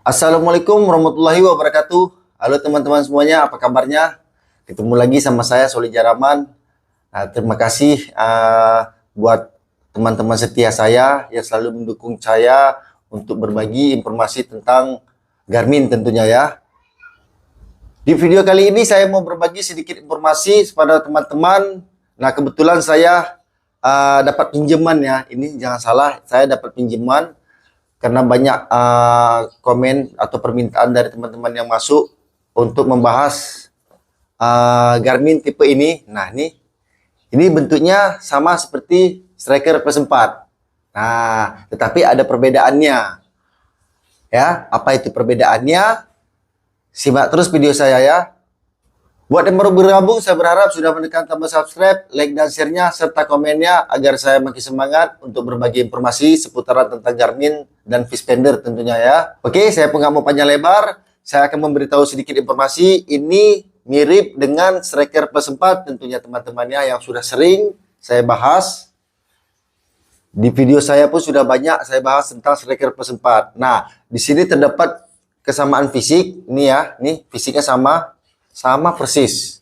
Assalamualaikum warahmatullahi wabarakatuh. Halo teman-teman semuanya, apa kabarnya? Ketemu lagi sama saya Soli Jaraman. Terima kasih buat teman-teman setia saya yang selalu mendukung saya untuk berbagi informasi tentang Garmin tentunya ya. Di video kali ini saya mau berbagi sedikit informasi kepada teman-teman. Nah, kebetulan saya dapat pinjaman ya. Ini jangan salah, saya dapat pinjaman karena banyak komen atau permintaan dari teman-teman yang masuk untuk membahas Garmin tipe ini. Nah, ini bentuknya sama seperti Striker Plus 4. Nah, tetapi ada perbedaannya. Ya, apa itu perbedaannya? Simak terus video saya ya. Buat yang baru bergabung, saya berharap sudah menekan tombol subscribe, like dan share-nya, serta komennya agar saya makin semangat untuk berbagi informasi seputaran tentang Garmin dan Fishfinder tentunya ya. Oke, saya pun nggak mau panjang lebar, saya akan memberitahu sedikit informasi. Ini mirip dengan Striker Plus 4 tentunya teman-temannya yang sudah sering saya bahas. Di video saya pun sudah banyak saya bahas tentang Striker Plus 4. Nah, di sini terdapat kesamaan fisik, ini ya, nih fisiknya sama persis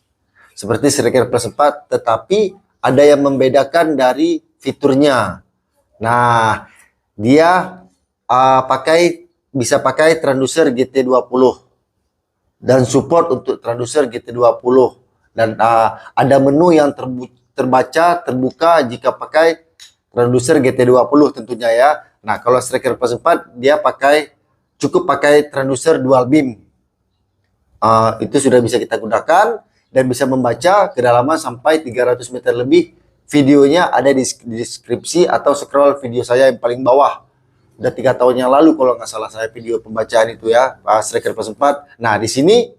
seperti Striker Plus 4, tetapi ada yang membedakan dari fiturnya. Nah, dia bisa pakai transducer GT20 dan support untuk transducer GT20, dan ada menu yang terbuka jika pakai transducer GT20 tentunya ya. Nah, kalau Striker Plus 4 dia cukup pakai transducer dual beam. Itu sudah bisa kita gunakan dan bisa membaca kedalaman sampai 300 meter lebih. Videonya ada di deskripsi atau scroll video saya yang paling bawah. Udah 3 tahun yang lalu kalau nggak salah saya video pembacaan itu ya, Striker Plus 4. Nah, di sini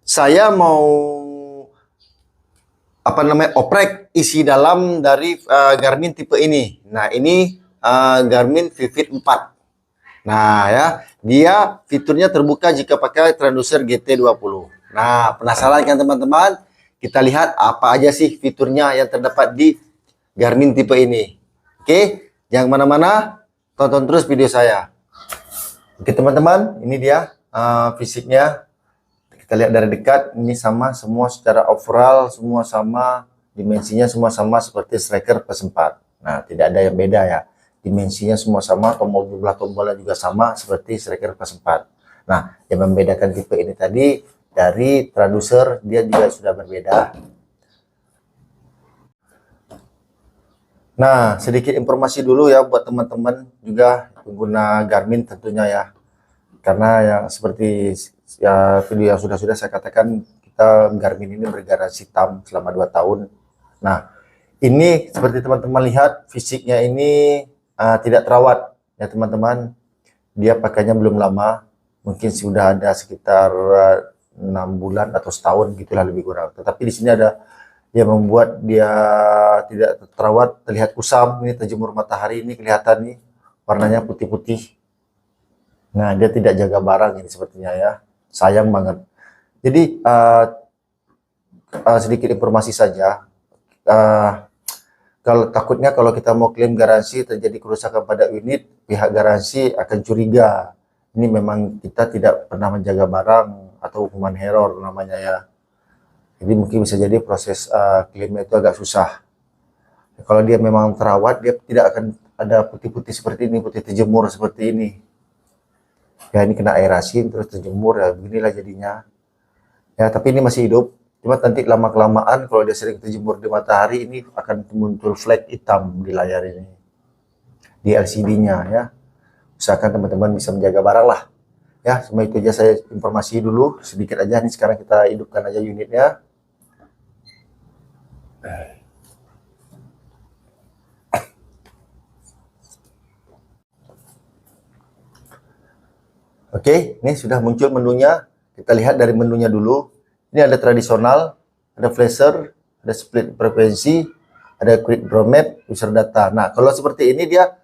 saya mau oprek isi dalam dari Garmin tipe ini. Nah, ini Garmin Vivit 4. Nah ya, dia fiturnya terbuka jika pakai transducer GT20. Nah, penasaran kan teman-teman? Kita lihat apa aja sih fiturnya yang terdapat di Garmin tipe ini. Oke, jangan kemana-mana, tonton terus video saya. Oke teman-teman, ini dia fisiknya. Kita lihat dari dekat, ini sama semua secara overall, semua sama, dimensinya semua sama seperti Striker Plus 4. Nah, tidak ada yang beda ya. Dimensinya semua sama, jumlah tombolnya juga sama seperti Striker Plus 4. Nah, yang membedakan tipe ini tadi dari transducer, dia juga sudah berbeda. Nah, sedikit informasi dulu ya buat teman-teman juga pengguna Garmin tentunya ya. Karena yang seperti ya video yang sudah saya katakan, kita Garmin ini bergaransi TAM selama 2 tahun. Nah, ini seperti teman-teman lihat fisiknya ini tidak terawat ya teman-teman. Dia pakainya belum lama, mungkin sudah ada sekitar 6 bulan atau setahun gitulah lebih kurang. Tetapi di sini ada yang membuat dia tidak terawat, terlihat kusam. Ini terjemur matahari, ini kelihatan nih warnanya putih-putih. Nah, dia tidak jaga barang ini sepertinya ya, sayang banget. Jadi sedikit informasi saja. Takutnya kalau kita mau klaim garansi terjadi kerusakan pada unit, pihak garansi akan curiga. Ini memang kita tidak pernah menjaga barang atau hukuman error namanya ya. Jadi mungkin bisa jadi proses klaimnya itu agak susah. Kalau dia memang terawat, dia tidak akan ada putih-putih seperti ini, putih terjemur seperti ini. Ya, ini kena air asin terus terjemur ya, beginilah jadinya. Ya, tapi ini masih hidup. Cuma nanti lama-kelamaan kalau dia sering terjemur di matahari, ini akan muncul flek hitam di layar ini, di LCD-nya ya. Usahakan teman-teman bisa menjaga barang lah. Ya, semua itu aja saya informasi dulu, sedikit aja nih. Sekarang kita hidupkan aja unitnya. Oke, ini sudah muncul menunya. Kita lihat dari menunya dulu. Ini ada tradisional, ada flasher, ada split frekuensi, ada quick draw map, user data. Nah, kalau seperti ini dia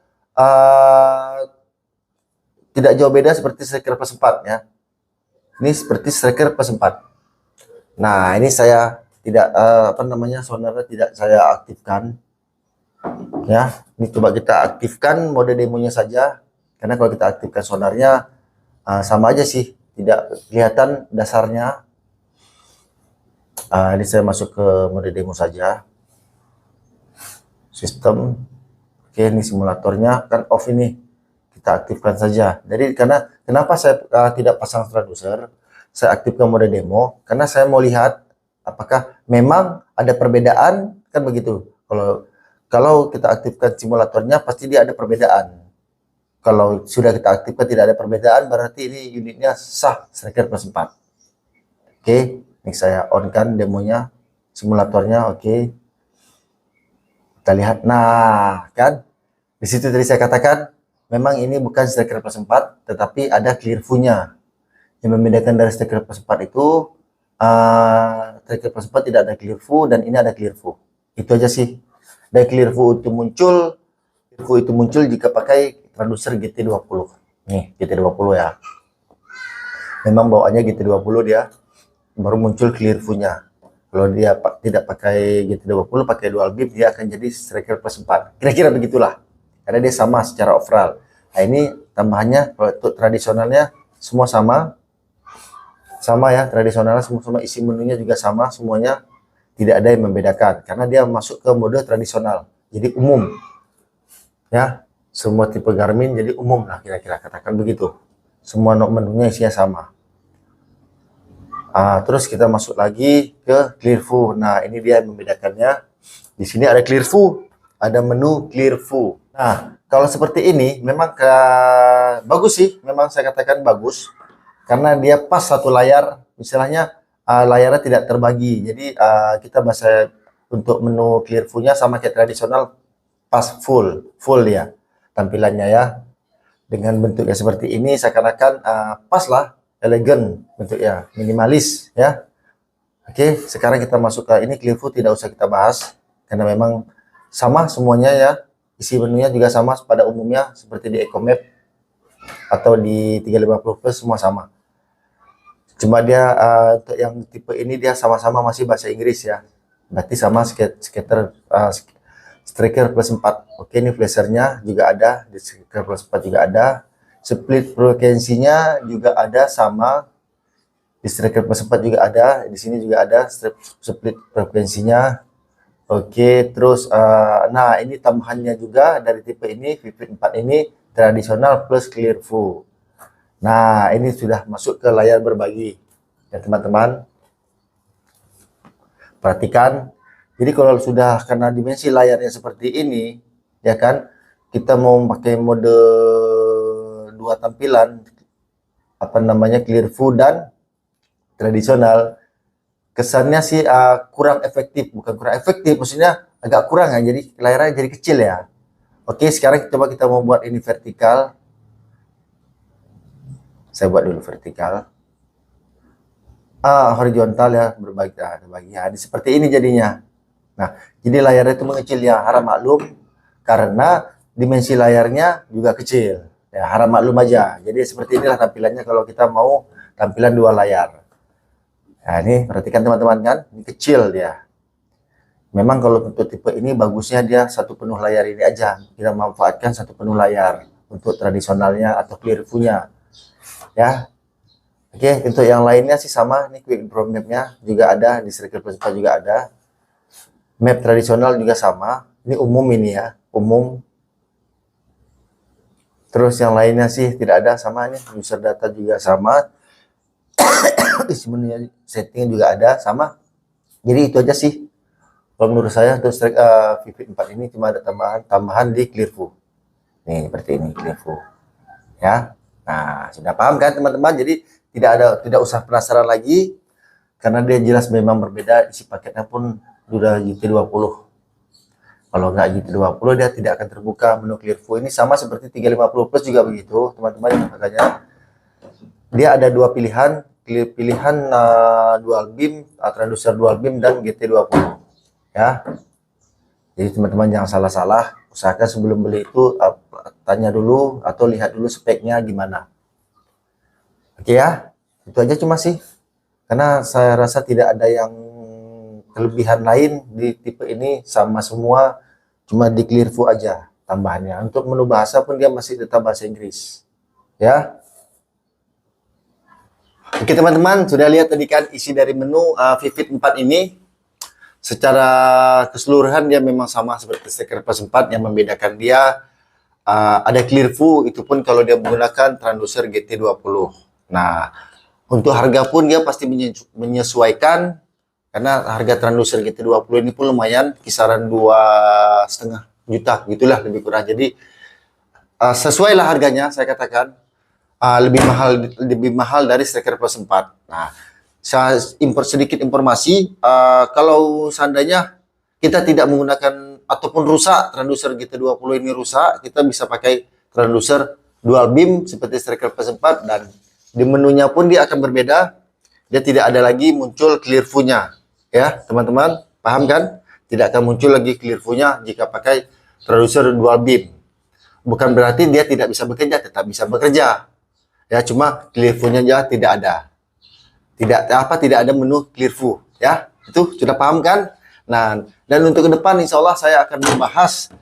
tidak jauh beda seperti Striker Plus 4 ya. Ini seperti Striker Plus 4. Nah, ini saya tidak sonarnya tidak saya aktifkan. Ya, ini coba kita aktifkan mode demonya saja. Karena kalau kita aktifkan sonarnya sama aja sih, tidak kelihatan dasarnya. Ini saya masuk ke mode demo saja. Sistem. Oke, ini simulatornya kan off ini. Kita aktifkan saja. Jadi kenapa saya tidak pasang traducer? Saya aktifkan mode demo karena saya mau lihat apakah memang ada perbedaan, kan begitu. Kalau kita aktifkan simulatornya pasti dia ada perbedaan. Kalau sudah kita aktifkan tidak ada perbedaan, berarti ini unitnya sah Striker Plus 4. Oke, ini saya on kan demonya, simulatornya. Oke, kita lihat. Nah, kan di situ tadi saya katakan memang ini bukan Striker Plus 4, tetapi ada Clearview-nya. Yang membedakan dari Striker Plus 4 itu Striker Plus 4 tidak ada Clearview dan ini ada Clearview. Itu aja sih. Dan Clearview itu muncul jika pakai traducer GT20. Nih, GT20 ya. Memang bawaannya GT20 dia baru muncul Clearview-nya. Kalau dia tidak pakai GT20, pakai dual beam, dia akan jadi Striker Plus 4. Kira-kira begitulah. Karena dia sama secara overall. Nah, ini tambahannya kalau untuk tradisionalnya semua sama. Sama ya, tradisionalnya semua isi menunya juga sama semuanya. Tidak ada yang membedakan karena dia masuk ke mode tradisional. Jadi umum. Ya, semua tipe Garmin jadi umum lah kira-kira katakan begitu. Semua menunya isinya sama. Terus kita masuk lagi ke Clearview. Nah, ini dia yang membedakannya. Di sini ada Clearview, ada menu Clearview. Nah, kalau seperti ini memang bagus sih, memang saya katakan bagus karena dia pas satu layar, istilahnya layarnya tidak terbagi. Jadi kita bisa untuk menu Clearview-nya sama kayak tradisional, pas full dia tampilannya ya. Dengan bentuknya seperti ini seakan-akan pas lah, elegan bentuknya, minimalis ya. Oke, sekarang kita masuk ke ini Clearview, tidak usah kita bahas karena memang sama semuanya ya. Isi menunya juga sama pada umumnya seperti di EcoMap atau di 350 Plus semua sama. Cuma dia untuk yang tipe ini dia sama-sama masih bahasa Inggris ya. Berarti sama Striker Plus 4. Oke, ini flashernya juga ada di Striker Plus 4 juga ada. Split frekuensinya juga ada sama di Striker Plus 4 juga ada. Di sini juga ada split frekuensinya. Oke, terus nah ini tambahannya juga dari tipe ini, Vivid 4 ini tradisional plus Clearview. Nah, ini sudah masuk ke layar berbagi ya teman-teman. Perhatikan. Jadi kalau sudah karena dimensi layarnya seperti ini, ya kan, kita mau pakai mode dua tampilan, apa namanya, Clearview dan tradisional, kesannya sih kurang efektif, bukan kurang efektif, maksudnya agak kurang ya, jadi layarnya jadi kecil ya. Oke, sekarang coba kita mau buat ini vertikal. Saya buat dulu vertikal. Horizontal ya, berbagi ya, seperti ini jadinya. Nah, jadi layarnya itu mengecil ya, harap maklum karena dimensi layarnya juga kecil. Ya, harap maklum aja. Jadi seperti inilah tampilannya kalau kita mau tampilan dua layar. Nah, ini perhatikan teman-teman kan, ini kecil dia. Memang kalau untuk tipe ini bagusnya dia satu penuh layar ini aja. Kita manfaatkan satu penuh layar untuk tradisionalnya atau Clearview-nya. Ya. Oke, untuk yang lainnya sih sama. Ini Quick Draw Map-nya juga ada, di Striker Plus 4 juga ada. Map tradisional juga sama. Ini umum ini ya, umum. Terus yang lainnya sih tidak ada, sama ini. User data juga sama. Isi menunya, setting juga ada sama. Jadi itu aja sih kalau menurut saya untuk Vivid 4 ini cuma ada tambahan di Clearview. Nih seperti ini Clearview ya. Nah, sudah paham kan teman-teman? Jadi tidak usah penasaran lagi karena dia jelas memang berbeda. Isi paketnya pun sudah GT20. Kalau nggak GT20 dia tidak akan terbuka menu Clearview. Ini sama seperti 350 Plus juga begitu teman-teman. Makanya dia ada dua pilihan dual beam, transducer dual beam dan GT20 ya. Jadi teman-teman jangan salah-salah, usahakan sebelum beli itu tanya dulu atau lihat dulu speknya gimana. Oke ya, itu aja cuma sih, karena saya rasa tidak ada yang kelebihan lain di tipe ini, sama semua, cuma di Clearview aja tambahannya. Untuk menu bahasa pun dia masih tetap bahasa Inggris ya. Oke teman-teman, sudah lihat tadi kan isi dari menu Vivit 4 ini. Secara keseluruhan dia memang sama seperti Striker Plus 4, yang membedakan dia ada Clearview, itu pun kalau dia menggunakan transducer GT20. Nah, untuk harga pun dia pasti menyesuaikan, karena harga transducer GT20 ini pun lumayan, kisaran 2,5 juta gitulah lebih kurang. Jadi sesuai lah harganya, saya katakan lebih mahal dari Striker Plus 4. Nah, saya sedikit informasi, kalau seandainya kita tidak menggunakan ataupun rusak transducer GT20 ini rusak, kita bisa pakai transducer dual beam seperti Striker Plus 4, dan di menunya pun dia akan berbeda. Dia tidak ada lagi muncul Clearview-nya, ya teman-teman, paham kan? Tidak akan muncul lagi Clearview-nya jika pakai transducer dual beam. Bukan berarti dia tidak bisa bekerja, tetap bisa bekerja. Ya, cuma Clearview-nya aja tidak ada. Tidak ada menu Clearview, ya. Itu sudah paham kan? Nah, dan untuk ke depan insya Allah saya akan membahas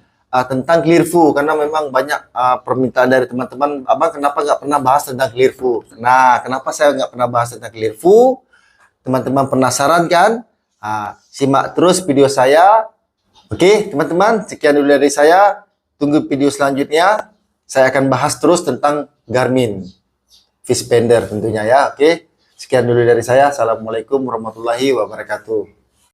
tentang Clearview, karena memang banyak permintaan dari teman-teman, Abang kenapa nggak pernah bahas tentang Clearview? Nah, kenapa saya nggak pernah bahas tentang Clearview? Teman-teman penasaran kan? Simak terus video saya. Oke, teman-teman, sekian dulu dari saya. Tunggu video selanjutnya. Saya akan bahas terus tentang Garmin Fishbender tentunya ya. Oke, sekian dulu dari saya. Assalamualaikum warahmatullahi wabarakatuh.